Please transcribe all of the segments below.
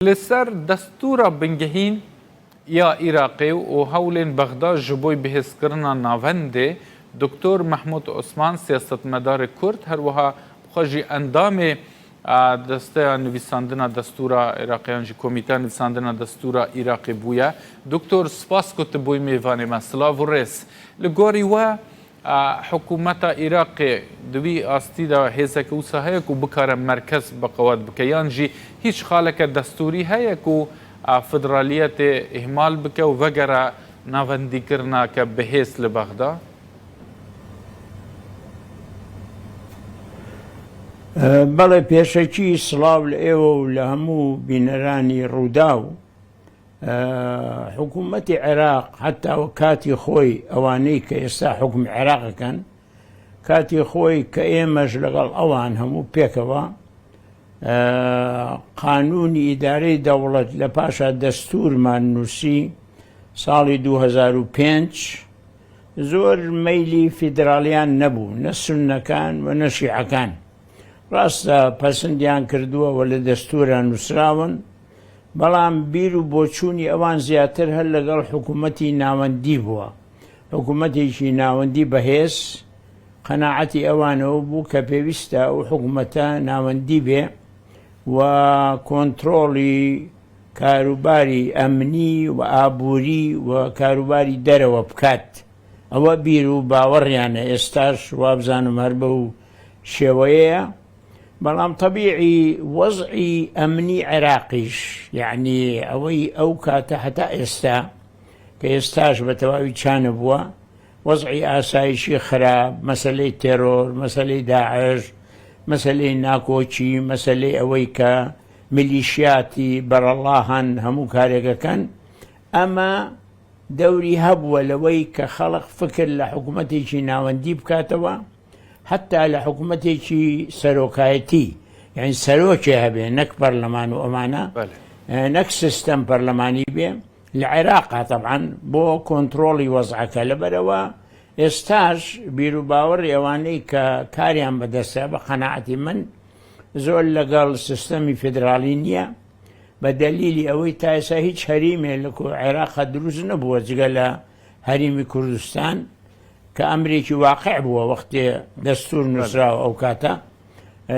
لسر دستورا بنگهین یا عراقی و هولین بغداد جبوی بحث کرنا ناونده دکتر محمود عثمان سیاستمدار کرد هر وها بخواجی اندام دسته نویساندنا دستورا عراقیان جی کمیته نویساندنا دستورا عراقی بویا دکتر سپاس کت بوی میوانی مسلا و رس لگوری و حکومت عراق دوی آستی دا هزک و سهایک و بکار مرکز بقوات بکیان جی هیچ خالک دستوری هایک و فدرالیت اهمال بکه و وگره ناوندی کرنا که بحث لبغداد بەڵێ پێشەکی سڵاو لە ئێوە و لە هەموو بینەرانی ڕوودا و حکوومەتی عێراق حتاوە کاتی خۆی ئەوانەی کە ئێستا حکم عێراقەکەن کاتی خۆی کە ئێمەش لەگەڵ ئەوان هەموو پێکەوە قانونی ئیدارەی دەوڵەت لە پاشا دەستورمان نووسی ساڵی 2005 زۆر مەیلی فیدراالیان نەبوو نە سوننەکان و نە شیعەکان ڕاستە پەسەندیان کردووەوە لە دەستوران نووسراون بەڵام بیر و بۆچوونی ئەوان زیاتر هەر لەگەڵ حکوومەتی ناوەندی بووە حکوومەتێکی ناوەندی بەهێز قەناعەتی ئەوانەوە بوو کە پێویستە ئەو حکوومەتە ناوەندی بێ و کۆنتڕۆڵی کاروباری ئەمنی و ئابووری و کاروباری دەرەوە بکات ئەوە بیر و باوەڕیانە ئێستاش وابزانم هەر بە و شێوەیەیە بەڵام طبیعی وەزعی ئەمنی عێراقیش یعنی ئەوەی ئەو کاتە هەتا ئێستا کە ئێستاش بە تەواوی چانە بووە وەزعی ئاسایشی خراپ مەسەلەی تێرۆر مەسەلەی داعش مەسەلەی ناکۆچی مەسەلەی ئەوەی کە میلیشیاتی بەرەڵاهان هەموو کارێکەکەن ئەمە دەوری هەبووە لەوەی کە خەڵق فکر لە حکوومەتێکی ناوەندی بکاتەوە حتا لە حکوومەتێکی سەرۆکایەتی یعنی سەرۆکێ هەبێ نەک پەرلەمان و ئەمانە نەک سیستەم پەرلەمانی بێ لە عێراقا تەبعاً بۆ کۆنتڕۆڵی وەزعەکە لەبەرەوە ئێستاش بیر و باوەڕی ئەوانەی کە کاریان بەدەستە بە قەناعەتی من زۆر لەگەڵ سیستەمی فیدراالی نییە بە دەلیلی ئەوەی تا ئێستا هیچ هەریمێ لە عێراقا دروست نەبووە جگە لە هەریمی کوردستان کە ئەمرێکی واقع بووە وەختێ دەستور نووسراوە ئەو کاتە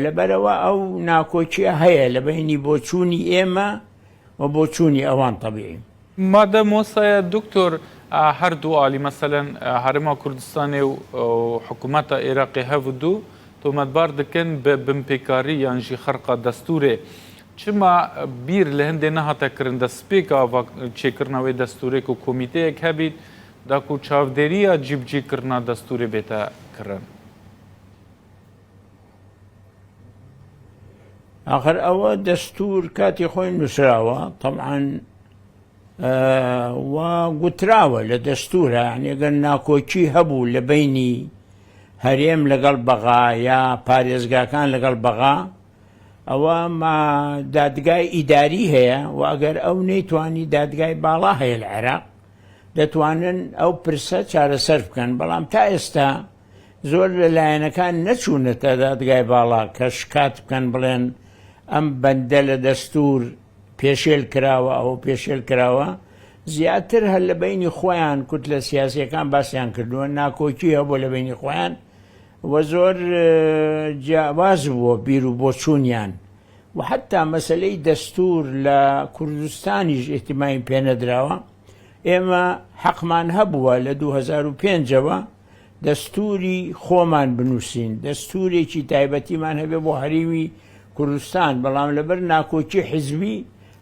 لەبەرەوە ئەو ناکۆچیە هەیە لە بینی بۆچوونی ئێمە و بۆچوونی ئەوان طبیعی مادە مۆسایە دکتۆر هەردوو عالی مەسەلەن هەرێما کوردستانی و حکوومەتە عێراقی هەڤدوو تۆمەتبار دەکەن بە بمپێکاری یانژی خەرقا دەستورێ چما بیر لە هەندێ نەهاتەکردن دەستپێکا چێکردنەوەی دەستورێک و کۆمیتەیەک هەبیت داکو چاودێریە جیبجیکردنا دەستورێ بێتە کردن ئاخر ئەوە دەستور کاتی خۆی نووسراوە طبعاً و گوتراوە لە دەستورە ئەگەر ناکۆچی هەبوو لە بینی هەرێم لەگەڵ بەغا یا پارێزگاکان لەگەڵ بەغا ئەوە دادگای ئیداری هەیە و ئەگەر ئەو نەیتوانی دادگای باڵا هەیە لە عێراق دەتوانن ئەو پرسە چارەسەر بکەن بەڵام تا ئێستا زۆر لەلایەنەکان نەچوونەتە دادگای باڵا کە شکات بکەن بڵێن ئەم بەندە لە دەستور پێشێل کراوە ئەوە پێشێل کراوە زیاتر هەر لە بینی خۆیان کورت لە سیاسیەکان باسییان کردووە ناکۆکی هەبوو لە بینی خۆیان وە زۆر جیاواز بووە بیر و بۆچوونیان و حتا مەسەلەی دەستور لە کوردستانیش ئێحتیمامی پێنەدراوە ئێمە حەقمان هەبووە لە 2005ەوە دەستوری خۆمان بنووسین دەستورێکی تایبەتیمان هەبێ بۆ هەریمی کوردستان بەڵام لەبەر ناکۆکی حیزبی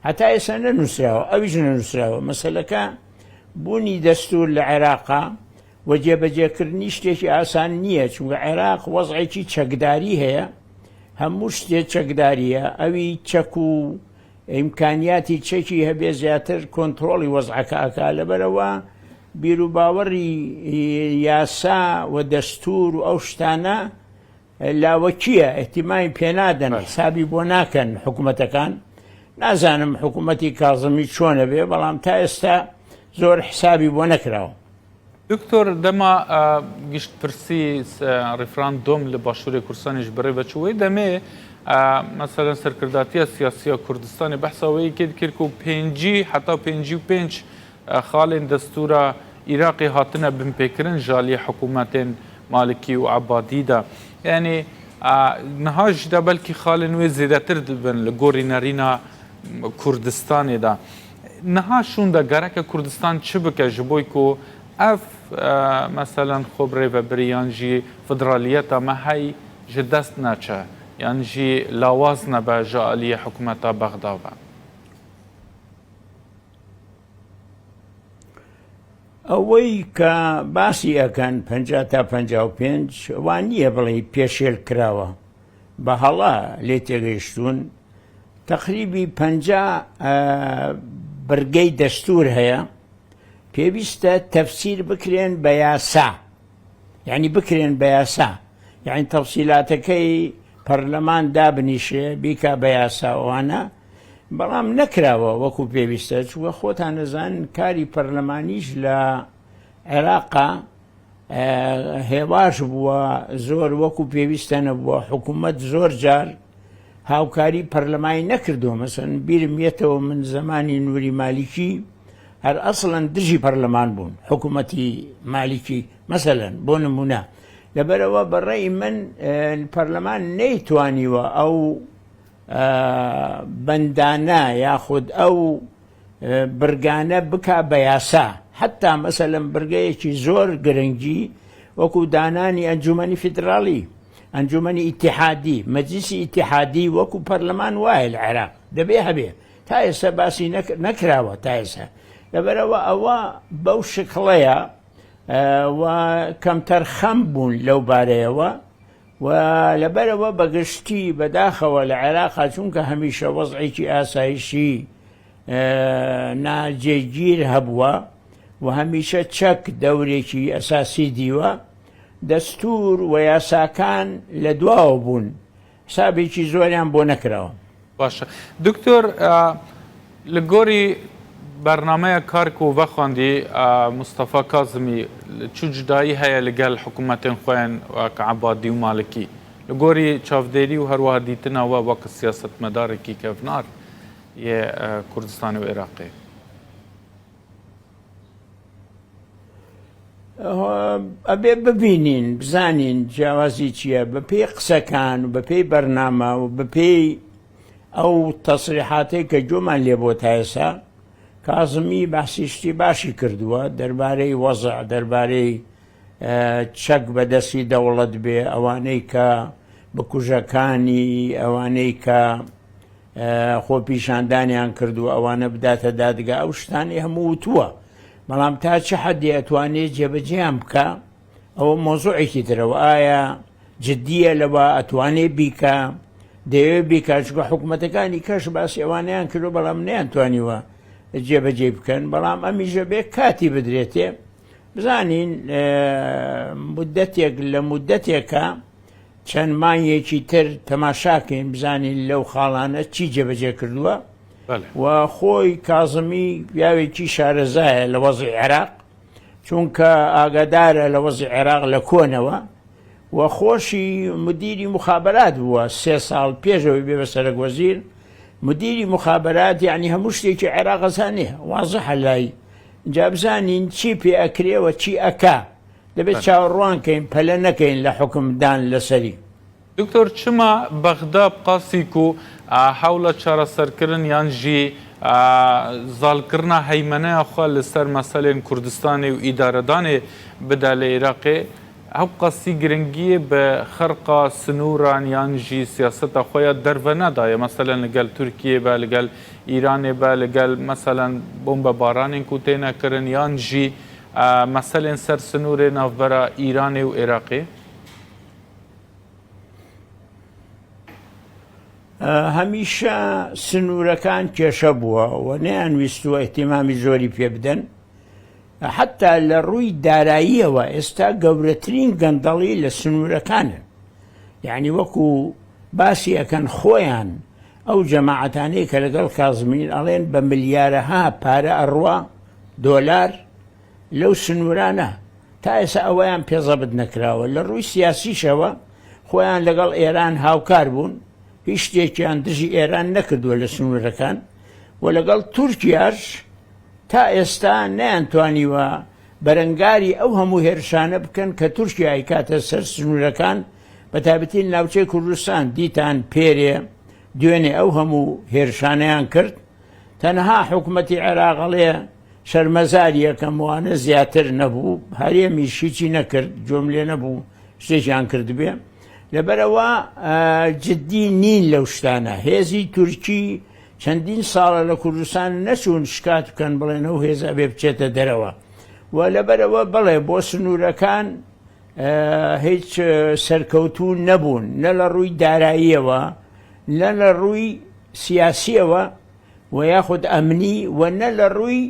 هەتا ئێستا نەنووسراوە ئەویش نەنووسراوە مەسەلەکە بوونی دەستور لە عێراقا و جێبەجێکردنی شتێکی ئاسان نییە چونکە عێراق وەزعێکی چەکداری هەیە هەموو شتێک چەکداریە ئەوی چەک و ئیمکانیاتی چەکی هەبێ زیاتر کۆنتڕۆڵی وەزعەکە ئەکا لەبەرەوە بیر و باوەڕی یاسا و دەستور و ئەو شتانە لاوەکیە ئێحتیمامی پێنادەن حسابی بۆ ناکەن حکوومەتەکان نازانم حکوومەتی کاظمی چۆنە بێ بەڵام تا ئێستا زۆر حسابی بۆ نەکراوە دکتۆر دەما گشتپرسی ڕیفراندۆم لە باشووری کوردستانیش بڕێ بەچووەی دەمێ مثلا سەرکرداتیە سیاسیە کوردستانی بەحسەوەی کرد و پێنجی حتا پێنجی و پێنج خاڵێن دەستورە عێراقی هاتنە بنپێکردن ژالی حکوومەتێن مالکی و عەبادیدا یعنی نەهاژدا بەلکی خاڵێن وێ زێدەتر دەبن لە گۆڕی نەرینە کوردستانێدا نەها شووندا گەرەکە کوردستان چ بکە ji بۆی ku ev meselan xwe rêveberiyan jî federaliyeta me hey ji dest neçe yan jî lawaz nebe ji aliyê hikûmeta Bexda ve. ئەوەی کە باسی ئەکەن 50 تا 55 وان نییە بڵێ پێشێل کراوە بە هەڵا لێ تێگەیشتون تقریبی 50 بەرگەی دەستور هەیە پێویستە تەفسیر بکرێن بە یاسا یعنی بکرێن بە یاسا یعنی تەفسیلاتەکەی پەرلەمان دابنیشێ بیکا بە یاساوانە بەڵام نەکراوە وەکو پێویستە چووە خۆتان نەزانن کاری پەرلەمانیش لە عێراقا هێواش بووە زۆر وەکو پێویستە نەبووە حکوومەت زۆر جار هاوکاری پەرلەمانی نەکردووە مەسەن بیرم یێتەوە من زمانی نووری مالیکی هەر ئەسڵەن دژی پەرلەمان بوون حکوومەتی مالیکی مەسەلەن بۆ نمونە لەبەرەوە بەڕێی من پەرلەمان نەیتوانیوە ئەو بەندانە یاخود ئەو برگانە بکا بە یاسا حتا مەسەلەن برگەیەکی زۆر گرنگی وەکو دانانی ئەنجومەنی فیدراڵی ئەنجومەنی ئیتیحادی مەجلیسی ئیتیحادی وەکو پەرلەمان وایە لە عێراق دەبێ هەبێ تا ئێستا باسی نەکراوە تا ئێستا لەبەرەوە ئەوە بەو شکڵەیە و کەمتەر خەم بوون لەو بارەیەوە و لەبەرەوە بەگشتی بەداخەوە لە عێراقا چونکە هەمیشە وەزعێکی ئاسایشی ناجێگیر هەبووە و هەمیشە چەک دەورێکی ئەساسی دیوە دەستور و یاساکان لە دواوە بوون حسابێکی زۆریان بۆ نەکراوە. باشە دکتۆر لە گۆری بەرنامەیە کارک و بەخواندی مستەفا کازمی چ جودایی هەیە لەگەل حکوومەتێن خۆیان وەک عەبادی و مالکی لە گۆری چاودێری و هەروەها دیتنەوە وەک سیاسەتمەدارێکی کەڤنار یە کوردستانی و عێراقی. ئەبێ ببینین بزانین جیاوازی چییە بە پێی قسەکان و بە پێی بەرنامە و بە پێی ئەو تەسریحاتەی کە جۆمان لێ بۆ تا ئێستا کازمی باسیشتی باشی کردووە دەربارەی وەزع دەربارەی چەک بەدەستی دەوڵەت بێ ئەوانەی کە بکوژەکانی ئەوانەی کە خۆپیشاندانیان کردو ئەوانە بداتە دادگا ئەو شتانی هەموو وتووە بەڵام تا چه حەدی ئەتوانێت جێبەجێیان بکە ئەوە مۆزوعێکی ترەوە ئایا جددیە لەوە ئەتوانێ بیکە دەیەوێت بیکە چکە حکوومەتەکانی کەش باسی ئەوانیان کردو بەڵام نەیانتوانیوە جێبەجێ بکەن بەڵام ئەمیژە بێ کاتی بدرێتێ بزانین مدەتێک لە مدەتێکە چەند مانگێکی تر تەماشاکەین بزانین لەو خاڵانە چی جێبەجێ کردووە و خۆی کازمی پیاوێکی شارەزایە لە وەزعی عێراق چونکە ئاگادارە لە وەزعی عێراق لە کۆنەوە و خۆشی مدیری مخابرات بووە 3 ساڵ پێشەوەی بێ بە سەرۆک وەزیر مدیری مخابرات یعنی هەموو شتێکی عێراق ئەزانێ وازەحە لای جا بزانین چی پێ ئەکرێەوە چی ئەکا دەبێت چاوەڕوانکەین پەلە نەکەین لە حکمدان لەسەری. دکتۆر چما بەغدا بقاسیک و حوڵە چارەسەرکردن یان ژی زالکردنا هەیمەنەیە خوا لەسەر مەسەلێن کوردستانی و ئیدارەدانێ بدا لە عێراقێ ئەو قەسی گرنگیە بە خەرقا سنووران یان ژی سیاسەتە خۆیان دەرڤە نەدایە مەسەلەن لەگەل تورکیە بە لەگەل ئیرانێ بە لەگەل مەسەلەن بۆمبە بارانێن کو تێنەکردن یان ژی مەسەلێن سەر سنوورێ ناوبەرە ئیرانێ و عێراقێ. هەمیشە سنوورەکان کێشە بووە و نەیانویستووە ئیحتیمامی زۆری پێ بدەن حتا لە ڕووی داراییەوە ئێستا گەورەترین گەندەڵی لە سنوورەکانن یعنی وەکو باسی ئەەکەن خۆیان ئەو جەماعەتانەی کە لەگەڵ کازمین ئەڵێن بە ملیارەها پارە ئەڕوا دۆلار لەو سنوورانە تا ئێستا ئەوەیان پێزەبت نەکراوە لە ڕووی سیاسیشەوە خۆیان لەگەڵ ئێران هاوکار بوون هیچ شتێکیان دژی ئێران نەکردووە لە سنوورەکان و لەگەڵ تورکیاش تا ئێستا نەیانتوانیوە بەرەنگاری ئەو هەموو هێرشانە بکەن کە تورکیای کاتە سەر سنوورەکان بە تایبەتی ناوچەی کوردستان دیتان پێرێ دوێنێ ئەو هەموو هێرشانەیان کرد تەنها حکوومەتی عێراقڵێ شەرمەزاری یەکەم وانە زیاتر نەبوو هەرێمی شیچی نەکرد جۆم لێ نەبوو شتێکیان کردبێ لەبەرەوە جددی نین لەو شتانە هێزی تورکی چەندین ساڵە لە کوردستان نەچوون شکات بکەن بڵێن ئەو هێزە بێ بچێتە دەرەوە و لەبەرەوە بڵێ بۆ سنوورەکان هیچ سەرکەوتوو نەبوون نە لە ڕووی داراییەوە نە لە ڕووی سیاسیەوە و یاخود ئەمنی و نە لە ڕووی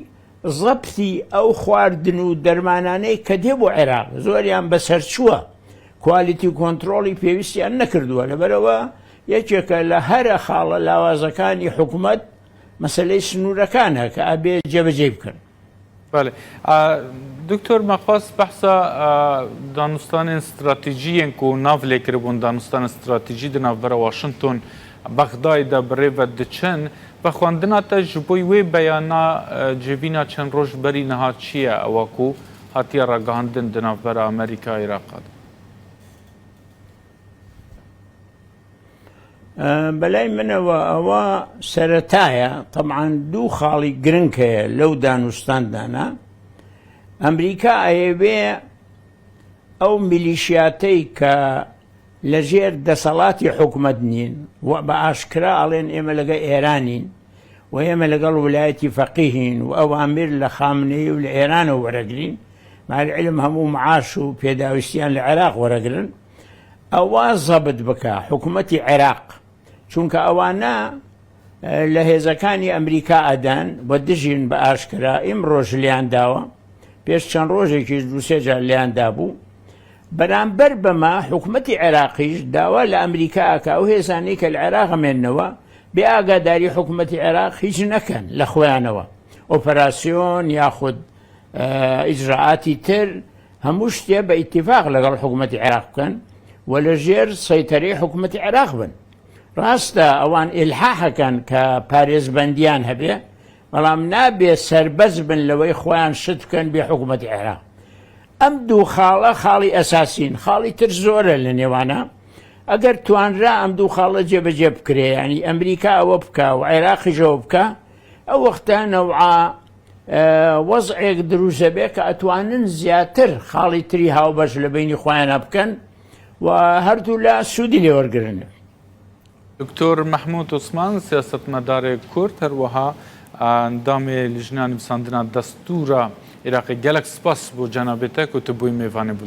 زەبتی ئەو خواردن و دەرمانانەی کە دێ بۆ عێراق زۆریان بەسەر چووە کوالیتی و کۆنتترۆڵی پێویستیان نەکردووە لەبەرەوە یەکێکە لە هەرە خاڵە لاوازەکانی حکوومەت مەسلەی سنوورەکانە کە ئەبێ جێبەجێ بکەن. بله دکتۆر مەخواست بەحسا دانوستانên استراتیجiyên ku nav lêkiribûn danûstana stratîjî di navbera Washington Bexdayê de bi rêve diçin ve xwendina te ji bo wê beyana cêvîna çend roj berî niha çi ye ewa ku hatiye ragihandin di navbera Amerîka Iraqê de. بەلای منەوە ئەوە سەرەتایە تەبعاً دوو خاڵی گرنگ هەیە لەو دانوستاندانە ئەمریکا ئەیەوێ ئەو میلیشیاتەی کە لەژێر دەسەڵاتی حکوومەت نین و بە ئاشکرا ئەڵێن ئێمە لەگە ئێرانین و ئێمە لەگەڵ ویلایەتی فەقیهین و ئەوامر لە خامنەی و لە ئێرانە وەرەگرین مالعلم هەموو معاش و پێداویستیان لە عێراق وەرەگرن ئەوە زەبت بکە حکوومەتی عێراق چونکە ئەوانە لە هێزەکانی ئەمریکا ئەدان بە دژین بە ئاشکرا ئیمڕۆژ لیان داوە پێش چەند ڕۆژێکی دووسێجار لیاندا بوو بەرامبەر بەمە حکوومەتی عێراقیش داوا لە ئەمریکاکە ئەو هێزانەی کە لە عێراق ئەمێننەوە بێ ئاگاداری حکوومەتی عێراق هیچ نەکەن لە خۆیانەوە ئۆپەراسیۆن یاخود ئیجراعاتی تر هەموو شتێ بە ئیتیفاق لەگەڵ حکوومەتی عێراق بکەن و لە ژێر سەیتەرەی حکوومەتی عێراق بن ڕاستە ئەوان ئیلحاحەکەن کە پارێزبەندیان هەبێ بەڵام نابێ سەربەز بن لەوەی خۆیان شت بکەن بێ حکوومەتی عێراق ئەم دوو خاڵە خاڵی ئەساسین خاڵی تر زۆرە لە نێوانە ئەگەر توانرا ئەم دوو خاڵە جێبەجێ بکرێ ینی ئەمریکا ئەوە بکە و عێراقیشەوە بکە ئەو وەختە نەوعا وەزعێک دروستە بێ کە ئەتوانن زیاتر خاڵی تری هاوبەش لە بینی خۆیانە بکەن و هەردوو لە سوودی لێوەرگرن. دکتۆر محمود عوسمان سیاستمەدارێ کورد هەروەها ئەندامێ لیژنە نووساندنا دەستوورە عێراقی gelek spas بۆ جەنابێتە و tu bûyî mêvanê bû.